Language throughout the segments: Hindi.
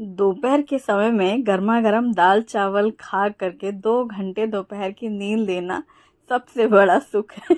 दोपहर के समय में गर्मा-गर्म दाल-चावल खा करके 2 घंटे दोपहर की नींद लेना सबसे बड़ा सुख है।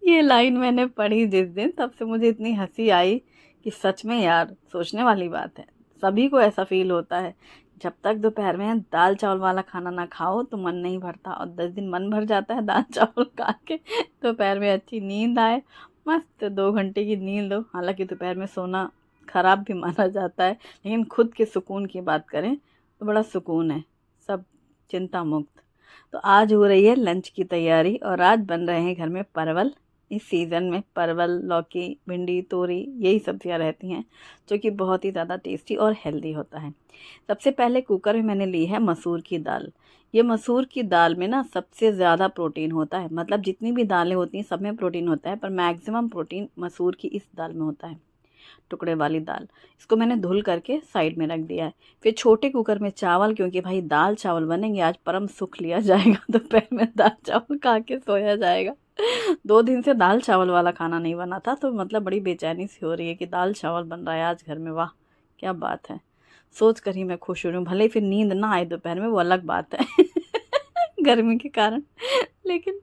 ये लाइन मैंने पढ़ी जिस दिन, तब से मुझे इतनी हँसी आई कि सच में यार सोचने वाली बात है। सभी को ऐसा फ़ील होता है। जब तक दोपहर में दाल-चावल वाला खाना ना खाओ तो मन नहीं भरता, और 10 दिन मन भर जाता है दाल-चावल खा के। दोपहर में अच्छी नींद आए, मस्त 2 घंटे की नींद लो। हालाँकि दोपहर में सोना खराब भी माना जाता है, लेकिन खुद के सुकून की बात करें तो बड़ा सुकून है, सब चिंता मुक्त। तो आज हो रही है लंच की तैयारी, और आज बन रहे हैं घर में परवल। इस सीज़न में परवल, लौकी, भिंडी, तोरी यही सब्जियां रहती हैं, जो कि बहुत ही ज़्यादा टेस्टी और हेल्दी होता है। सबसे पहले कुकर में मैंने ली है मसूर की दाल। ये मसूर की दाल में ना सबसे ज़्यादा प्रोटीन होता है, मतलब जितनी भी दालें होती हैं सब में प्रोटीन होता है, पर मैक्सिमम प्रोटीन मसूर की इस दाल में होता है, टुकड़े वाली दाल। इसको मैंने धुल करके साइड में रख दिया है। फिर छोटे कुकर में चावल, क्योंकि भाई दाल चावल बनेंगे आज, परम सुख लिया जाएगा। दोपहर में दाल चावल खा के सोया जाएगा। 2 दिन से दाल चावल वाला खाना नहीं बना था, तो मतलब बड़ी बेचैनी सी हो रही है कि दाल चावल बन रहा है आज घर में। वाह क्या बात है, सोच कर ही मैं खुश हो रही हूँ। भले फिर नींद ना आए दोपहर में, वो अलग बात है। गर्मी के कारण, लेकिन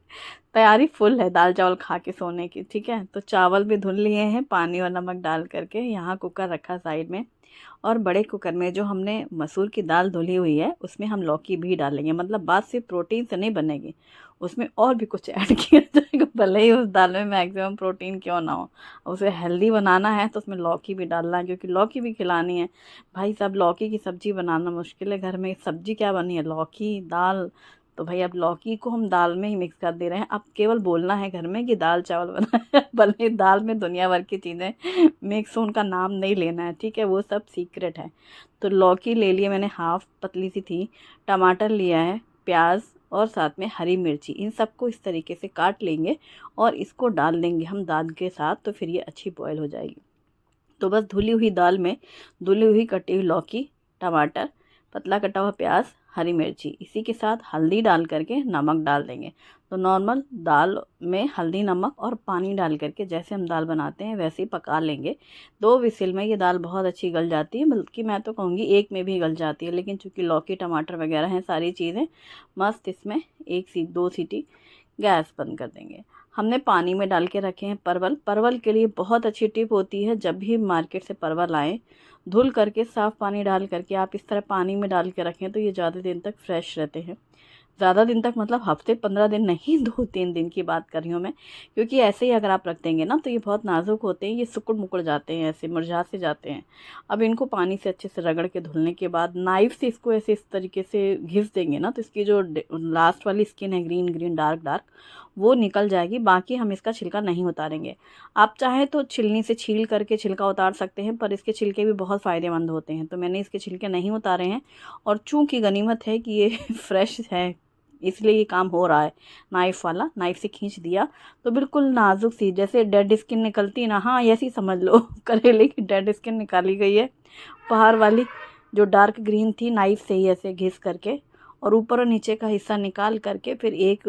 तैयारी फुल है दाल चावल खा के सोने की। ठीक है, तो चावल भी धुल लिए हैं पानी और नमक डाल करके। यहाँ कुकर रखा साइड में, और बड़े कुकर में जो हमने मसूर की दाल धुली हुई है उसमें हम लौकी भी डालेंगे। मतलब बात सिर्फ प्रोटीन से नहीं बनेगी, उसमें और भी कुछ ऐड किया जाएगा, भले ही उस दाल में मैक्सिमम प्रोटीन क्यों ना हो। उसे हेल्दी बनाना है तो उसमें लौकी भी डालना है, क्योंकि लौकी भी खिलानी है। भाई साहब, लौकी की सब्ज़ी बनाना मुश्किल है घर में। सब्ज़ी क्या बनी है, लौकी दाल। तो भाई अब लौकी को हम दाल में ही मिक्स कर दे रहे हैं। अब केवल बोलना है घर में कि दाल चावल बना है। भले ही दाल में दुनिया भर की चीज़ें मिक्स हो, उनका नाम नहीं लेना है, ठीक है, वो सब सीक्रेट है। तो लौकी ले लिए मैंने, हाफ पतली सी थी। टमाटर लिया है, प्याज, और साथ में हरी मिर्ची। इन सबको इस तरीके से काट लेंगे और इसको डाल देंगे हम दाल के साथ, तो फिर ये अच्छी बॉयल हो जाएगी। तो बस धुली हुई दाल में धुली हुई कटी हुई लौकी, टमाटर, पतला कटा हुआ प्याज, हरी मिर्ची, इसी के साथ हल्दी डाल करके नमक डाल देंगे। तो नॉर्मल दाल में हल्दी नमक और पानी डाल करके जैसे हम दाल बनाते हैं वैसे ही पका लेंगे। 2 विसिल में ये दाल बहुत अच्छी गल जाती है, बल्कि मैं तो कहूँगी 1 में भी गल जाती है। लेकिन चूँकि लौकी टमाटर वगैरह हैं सारी चीज़ें, मस्त इसमें 2 सीटी गैस बंद कर देंगे। हमने पानी में डाल के रखे हैं परवल। परवल के लिए बहुत अच्छी टिप होती है, जब भी मार्केट से परवल आए, धुल करके साफ़ पानी डाल करके आप इस तरह पानी में डाल के रखें तो ये ज़्यादा दिन तक फ्रेश रहते हैं। ज़्यादा दिन तक मतलब हफ्ते 15 दिन नहीं, 2-3 दिन की बात कर रही हूँ मैं। क्योंकि ऐसे ही अगर आप रख देंगे ना तो ये बहुत नाजुक होते हैं, ये सिकुड़ मुकुड़ जाते हैं, ऐसे मुरझा से जाते हैं। अब इनको पानी से अच्छे से रगड़ के धुलने के बाद नाइफ से इसको ऐसे इस तरीके से घिस देंगे ना, तो इसकी जो लास्ट वाली स्किन है, ग्रीन ग्रीन डार्क डार्क, वो निकल जाएगी। बाकी हम इसका छिलका नहीं उतारेंगे। आप चाहें तो छिलनी से छील करके छिलका उतार सकते हैं, पर इसके छिलके भी बहुत फ़ायदेमंद होते हैं, तो मैंने इसके छिलके नहीं उतारे हैं। और चूँकि गनीमत है कि ये फ्रेश है, इसलिए ये काम हो रहा है। नाइफ़ वाला, नाइफ़ से खींच दिया तो बिल्कुल नाजुक सी, जैसे डेड स्किन निकलती है ना, हाँ ऐसी समझ लो। करेले की डेड स्किन निकाली गई है। बाहर वाली जो डार्क ग्रीन थी, नाइफ़ से ही ऐसे घिस करके और ऊपर और नीचे का हिस्सा निकाल करके फिर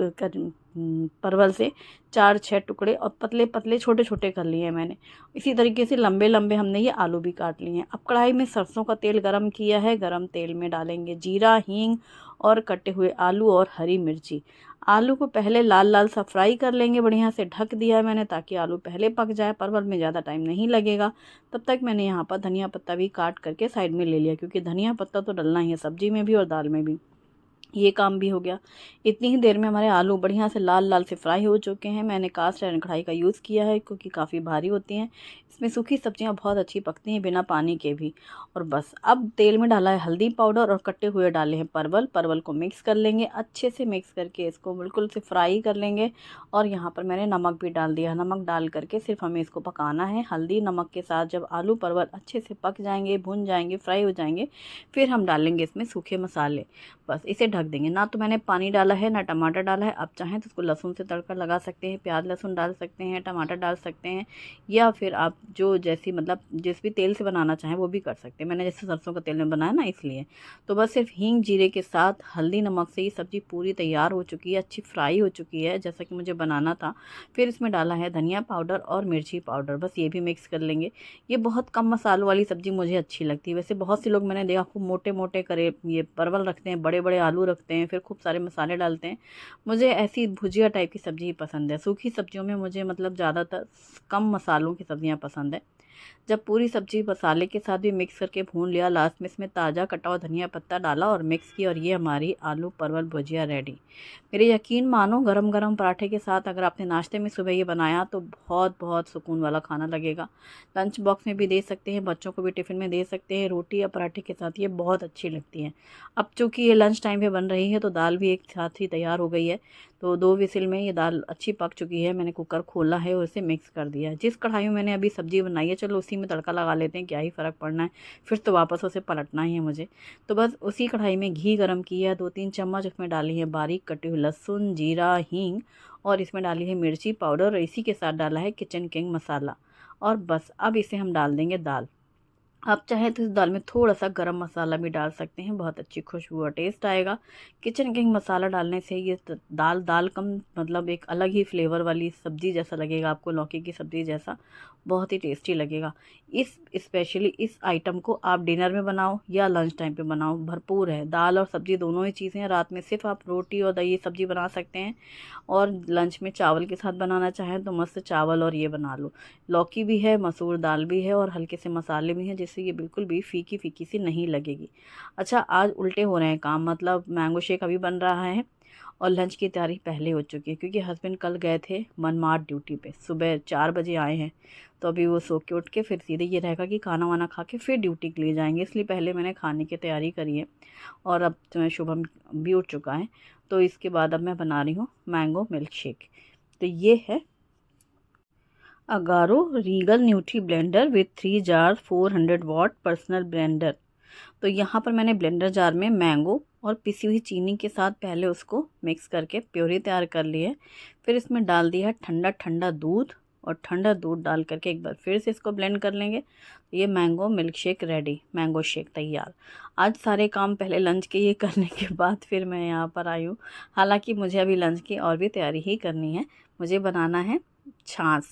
परवल से 4-6 टुकड़े और पतले पतले छोटे छोटे कर लिए हैं मैंने। इसी तरीके से लंबे लंबे हमने ये आलू भी काट लिए हैं। अब कढ़ाई में सरसों का तेल गरम किया है। गरम तेल में डालेंगे जीरा, हींग और कटे हुए आलू और हरी मिर्ची। आलू को पहले लाल लाल सा फ्राई कर लेंगे, बढ़िया से ढक दिया है मैंने ताकि आलू पहले पक जाए। परवल में ज़्यादा टाइम नहीं लगेगा। तब तक मैंने यहाँ पर धनिया पत्ता भी काट करके साइड में ले लिया, क्योंकि धनिया पत्ता तो डलना ही है सब्जी में भी और दाल में भी। ये काम भी हो गया। इतनी ही देर में हमारे आलू बढ़िया से लाल लाल से फ्राई हो चुके हैं। मैंने कास्ट आयरन कढ़ाई का यूज़ किया है, क्योंकि काफ़ी भारी होती हैं। इसमें सूखी सब्जियां बहुत अच्छी पकती हैं बिना पानी के भी। और बस अब तेल में डाला है हल्दी पाउडर और कटे हुए डाले हैं परवल। परवल को मिक्स कर लेंगे, अच्छे से मिक्स करके इसको बिल्कुल से फ्राई कर लेंगे। और यहाँ पर मैंने नमक भी डाल दिया। नमक डाल करके सिर्फ हमें इसको पकाना है हल्दी नमक के साथ। जब आलू परवल अच्छे से पक जाएंगे, भुन जाएंगे, फ्राई हो जाएंगे, फिर हम डालेंगे इसमें सूखे मसाले। बस इसे ढक ढक देंगे। ना तो मैंने पानी डाला है ना टमाटर डाला है। आप चाहें तो इसको लहसुन से तड़का लगा सकते हैं, प्याज लहसुन डाल सकते हैं, टमाटर डाल सकते हैं, या फिर आप जो जैसी मतलब जिस भी तेल से बनाना चाहें वो भी कर सकते हैं। मैंने जैसे सरसों का तेल में बनाया ना, इसलिए। तो बस सिर्फ हींग जीरे के साथ हल्दी नमक से ये सब्ज़ी पूरी तैयार हो चुकी है, अच्छी फ्राई हो चुकी है जैसा कि मुझे बनाना था। फिर इसमें डाला है धनिया पाउडर और मिर्ची पाउडर, बस ये भी मिक्स कर लेंगे। ये बहुत कम मसालों वाली सब्ज़ी मुझे अच्छी लगती है। वैसे बहुत से लोग मैंने देखा खूब मोटे मोटे करे ये परवल रखते हैं, बड़े बड़े आलू रखते हैं, फिर खूब सारे मसाले डालते हैं। मुझे ऐसी भुजिया टाइप की सब्ज़ी ही पसंद है। सूखी सब्जियों में मुझे मतलब ज़्यादातर कम मसालों की सब्ज़ियाँ पसंद है। जब पूरी सब्ज़ी मसाले के साथ भी मिक्स करके भून लिया, लास्ट में इसमें ताज़ा कटा हुआ धनिया पत्ता डाला और मिक्स किया, और ये हमारी आलू परवल भुजिया रेडी। मेरे यकीन मानो, गरम गरम पराठे के साथ अगर आपने नाश्ते में सुबह ये बनाया तो बहुत बहुत सुकून वाला खाना लगेगा। लंच बॉक्स में भी दे सकते हैं, बच्चों को भी टिफ़िन में दे सकते हैं, रोटी या पराठे के साथ ये बहुत अच्छी लगती है। अब चूँकि ये लंच टाइम पे बन रही है तो दाल भी एक साथ ही तैयार हो गई है। तो 2 विसिल में ये दाल अच्छी पक चुकी है। मैंने कुकर खोला है और इसे मिक्स कर दिया है। जिस कढ़ाई में मैंने अभी सब्ज़ी बनाई है, चलो उसी में तड़का लगा लेते हैं, क्या ही फ़र्क पड़ना है, फिर तो वापस उसे पलटना ही है मुझे। तो बस उसी कढ़ाई में घी गरम किया है, 2-3 चम्मच उसमें डाली है बारीक कटी हुई लहसुन, जीरा, हींग, और इसमें डाली है मिर्ची पाउडर, और इसी के साथ डाला है किचन किंग मसाला। और बस अब इसे हम डाल देंगे दाल। आप चाहें तो इस दाल में थोड़ा-सा गरम मसाला भी डाल सकते हैं, बहुत अच्छी खुशबू और टेस्ट आएगा। किचन किंग मसाला डालने से ये दाल कम मतलब एक अलग ही फ्लेवर वाली सब्ज़ी जैसा लगेगा आपको, लौकी की सब्ज़ी जैसा, बहुत ही टेस्टी लगेगा। स्पेशली इस आइटम को आप डिनर में बनाओ या लंच टाइम पे बनाओ, भरपूर है। दाल और सब्ज़ी दोनों ही चीज़ें हैं। रात में सिर्फ आप रोटी और दही सब्ज़ी बना सकते हैं, और लंच में चावल के साथ बनाना चाहें तो मस्त चावल और ये बना लो। लौकी भी है, मसूर दाल भी है, और हल्के से मसाले भी हैं, जिससे ये बिल्कुल भी फीकी फीकी सी नहीं लगेगी। अच्छा, आज उल्टे हो रहे हैं काम, मतलब मैंगो शेक अभी बन रहा है और लंच की तैयारी पहले हो चुकी है, क्योंकि हस्बैंड कल गए थे मनमाड ड्यूटी पे, सुबह 4 बजे आए हैं। तो अभी वो सो के उठ के फिर सीधे ये रहेगा कि खाना वाना खा के फिर ड्यूटी के लिए जाएंगे, इसलिए पहले मैंने खाने की तैयारी करी है। और अब जो है शुभम भी उठ चुका है, तो इसके बाद अब मैं बना रही हूँ मैंगो मिल्क शेक। तो ये है Agaro regal nutri blender with 3 jar 400 watt personal blender. तो यहाँ पर मैंने ब्लेंडर जार में मैंगो और पिसी हुई चीनी के साथ पहले उसको मिक्स करके प्योरी तैयार कर ली है। फिर इसमें डाल दिया है ठंडा ठंडा दूध, और ठंडा दूध डाल करके एक बार फिर से इसको ब्लेंड कर लेंगे। तो ये mango milk shake ready, mango shake तैयार। आज सारे काम पहले लंच के ये करने के बाद फिर मैं यहाँ पर आई हूँ। हालांकि मुझे अभी लंच की और भी तैयारी ही करनी है। मुझे बनाना है छाछ,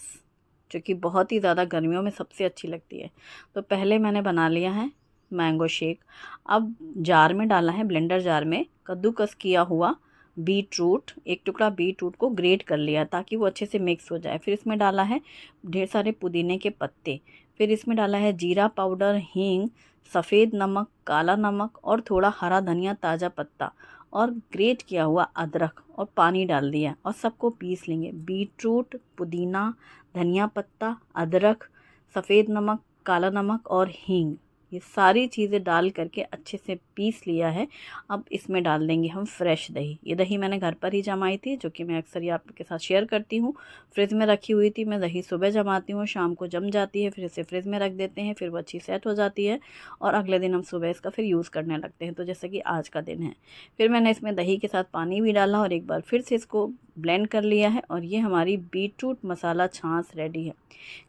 जो कि बहुत ही ज़्यादा गर्मियों में सबसे अच्छी लगती है। तो पहले मैंने बना लिया है मैंगो शेक। अब जार में डाला है, ब्लेंडर जार में कद्दूकस किया हुआ बीट रूट, एक टुकड़ा बीट रूट को ग्रेट कर लिया ताकि वो अच्छे से मिक्स हो जाए। फिर इसमें डाला है ढेर सारे पुदीने के पत्ते। फिर इसमें डाला है जीरा पाउडर, हींग, सफ़ेद नमक, काला नमक, और थोड़ा हरा धनिया ताज़ा पत्ता, और ग्रेट किया हुआ अदरक, और पानी डाल दिया और सबको पीस लेंगे। बीट रूट, पुदीना, धनिया पत्ता, अदरक, सफ़ेद नमक, काला नमक और हींग, ये सारी चीज़ें डाल करके अच्छे से पीस लिया है। अब इसमें डाल देंगे हम फ्रेश दही। ये दही मैंने घर पर ही जमाई थी, जो कि मैं अक्सर ये आपके साथ शेयर करती हूँ। फ्रिज में रखी हुई थी, मैं दही सुबह जमाती हूँ, शाम को जम जाती है, फिर इसे फ्रिज में रख देते हैं, फिर वो अच्छी सेट हो जाती है, और अगले दिन हम सुबह इसका फिर यूज़ करने लगते हैं। तो जैसे कि आज का दिन है, फिर मैंने इसमें दही के साथ पानी भी डाला और एक बार फिर से इसको ब्लेंड कर लिया है, और ये हमारी बीटरूट मसाला छाछ रेडी है।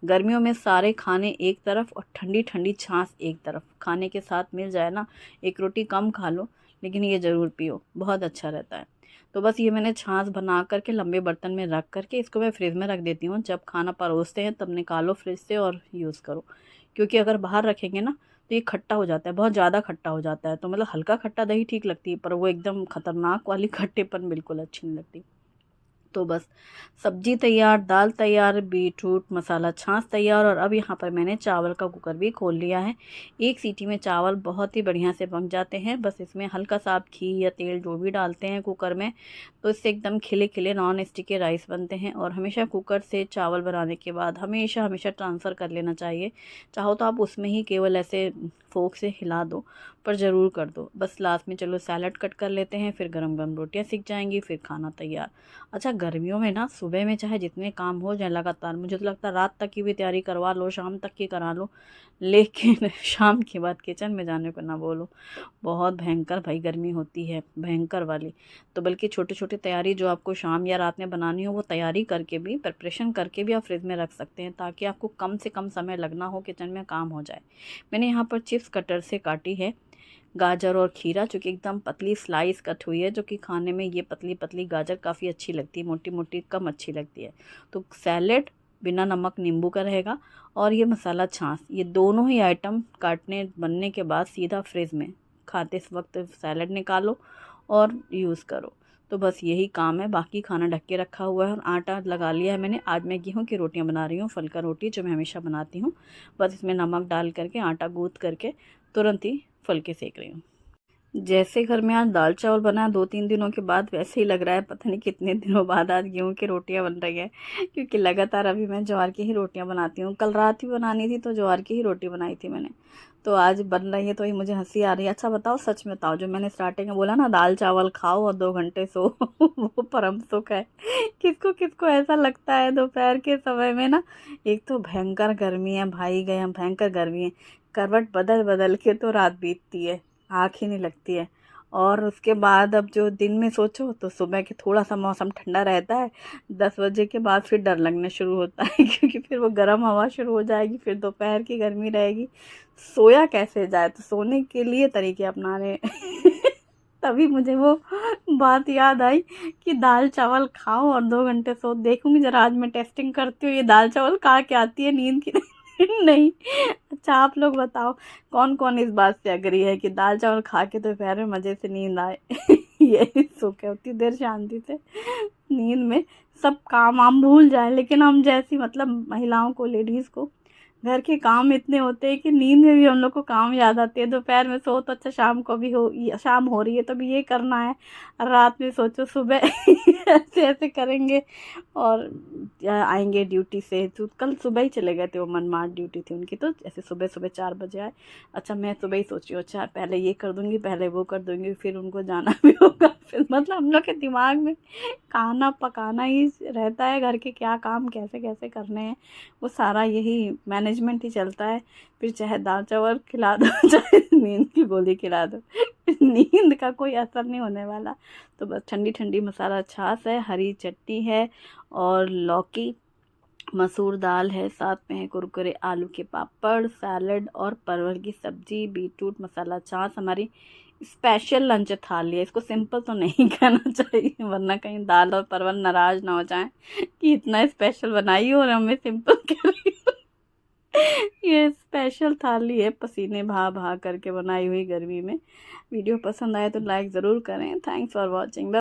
गर्मियों में सारे खाने एक तरफ और ठंडी ठंडी छाछ एक तरफ, खाने के साथ मिल जाए ना, एक रोटी कम खा लो लेकिन ये ज़रूर पियो, बहुत अच्छा रहता है। तो बस ये मैंने छाछ बना करके लंबे बर्तन में रख करके इसको मैं फ्रिज में रख देती हूँ। जब खाना परोसते हैं तब निकालो फ्रिज से और यूज़ करो, क्योंकि अगर बाहर रखेंगे ना तो ये खट्टा हो जाता है, बहुत ज़्यादा खट्टा हो जाता है। तो मतलब हल्का खट्टा दही ठीक लगती है, पर वो एकदम खतरनाक वाली खट्टेपन बिल्कुल अच्छी नहीं लगती। तो बस सब्जी तैयार, दाल तैयार, बीटरूट मसाला छाछ तैयार, और अब यहाँ पर मैंने चावल का कुकर भी खोल लिया है। एक सीटी में चावल बहुत ही बढ़िया से पक जाते हैं। बस इसमें हल्का सा आप घी या तेल जो भी डालते हैं कुकर में, तो इससे एकदम खिले खिले नॉन स्टिक के राइस बनते हैं। और हमेशा कुकर से चावल बनाने के बाद हमेशा हमेशा ट्रांसफ़र कर लेना चाहिए। चाहो तो आप उसमें ही केवल ऐसे फोक से हिला दो, पर ज़रूर कर दो। बस लास्ट में चलो सैलड कट कर लेते हैं, फिर गरम गरम रोटियाँ सिक जाएंगी, फिर खाना तैयार। अच्छा, गर्मियों में ना सुबह में चाहे जितने काम हो जाए लगातार, मुझे तो लगता है रात तक की भी तैयारी करवा लो, शाम तक की करा लो, लेकिन शाम के बाद किचन में जाने को ना बोलो। बहुत भयंकर भाई गर्मी होती है, भयंकर वाली। तो बल्कि छोटी छोटी तैयारी जो आपको शाम या रात में बनानी हो, वो तैयारी करके भी, प्रिपरेशन करके भी आप फ्रिज में रख सकते हैं, ताकि आपको कम से कम समय लगना हो किचन में काम हो जाए। मैंने यहाँ पर चिप्स कटर से काटी है गाजर और खीरा, जो कि एकदम पतली स्लाइस कट हुई है, जो कि खाने में ये पतली पतली गाजर काफ़ी अच्छी लगती है, मोटी मोटी कम अच्छी लगती है। तो सैलेड बिना नमक नींबू का रहेगा, और ये मसाला छाछ, ये दोनों ही आइटम काटने बनने के बाद सीधा फ्रिज में खाते इस वक्त सैलेड निकालो और यूज़ करो। तो बस यही काम है, बाकी खाना ढक के रखा हुआ है और आटा लगा लिया है मैंने। आज मैं गेहूं की रोटियां बना रही हूँ, फुल्का रोटी, जो मैं हमेशा बनाती हूँ। बस इसमें नमक डाल करके आटा गूँथ करके तुरंत ही फुल्के सेक रही हूँ। जैसे घर में आज दाल चावल बना 2-3 दिनों के बाद, वैसे ही लग रहा है पता नहीं कितने दिनों बाद आज गेहूं की रोटियां बन रही है, क्योंकि लगातार अभी मैं ज्वार की ही रोटियां बनाती हूँ। कल रात ही बनानी थी तो ज्वार की ही रोटी बनाई थी मैंने, तो आज बन रही है, तो ही मुझे हंसी आ रही है। अच्छा बताओ, सच में बताओ, जो मैंने स्टार्टिंग में बोला ना दाल चावल खाओ और 2 घंटे सो वो परम सुख है। किसको किसको ऐसा लगता है दोपहर के समय में ना। एक तो भयंकर गर्मी है भाई, गए हम, भयंकर गर्मी है, करवट बदल बदल के तो रात बीतती है, आँख ही नहीं लगती है। और उसके बाद अब जो दिन में सोचो तो सुबह के थोड़ा सा मौसम ठंडा रहता है, 10 बजे के बाद फिर डर लगने शुरू होता है क्योंकि फिर वो गर्म हवा शुरू हो जाएगी, फिर दोपहर की गर्मी रहेगी, सोया कैसे जाए। तो सोने के लिए तरीके अपनाने तभी मुझे वो बात याद आई कि दाल चावल खाओ और 2 घंटे सो। देखूंगी जरा, आज मैं टेस्टिंग करती हूँ ये दाल चावल खा के आती है नींद की नहीं। अच्छा आप लोग बताओ, कौन कौन इस बात से अग्री है कि दाल चावल खा के दोपहर में मज़े से नींद आए। यही सुख है, उतनी देर शांति से नींद में सब काम वाम भूल जाए। लेकिन हम जैसी मतलब महिलाओं को, लेडीज़ को घर के काम इतने होते हैं कि नींद में भी हम लोग को काम याद आते हैं। दोपहर में सो तो अच्छा, शाम को भी हो, शाम हो रही है तो भी ये करना है, रात में सोचो सुबह ऐसे ऐसे करेंगे। और आएंगे ड्यूटी से, तो कल सुबह ही चले गए थे, वो मनमाड़ ड्यूटी थी उनकी, तो ऐसे सुबह सुबह 4 बजे आए। अच्छा मैं सुबह ही सोची हूँ, अच्छा पहले ये कर दूंगी, पहले वो कर दूंगी, फिर उनको जाना भी होगा। फिर मतलब हम लोग के दिमाग में खाना पकाना ही रहता है, घर के क्या काम कैसे कैसे करने हैं, वो सारा यही मैनेजमेंट ही चलता है। फिर चाहे दाल चावल खिला दो चाहे नींद की गोली खिला दो, नींद का कोई असर नहीं होने वाला। तो बस ठंडी ठंडी मसाला छाछ है, हरी चटनी है, और लौकी, मसूर दाल है, साथ में है कुरकुरे आलू के पापड़, सैलड और परवल की सब्जी, बीटरूट मसाला छाछ। हमारी स्पेशल लंच थाली है, इसको सिंपल तो नहीं कहना चाहिए, वरना कहीं दाल और परवल नाराज ना हो जाएं कि इतना स्पेशल बनाई हो और हमें सिंपल कह रही हो। ये स्पेशल थाली है, पसीने बहा बहा करके बनाई हुई गर्मी में। वीडियो पसंद आए तो लाइक ज़रूर करें। Thanks for watching.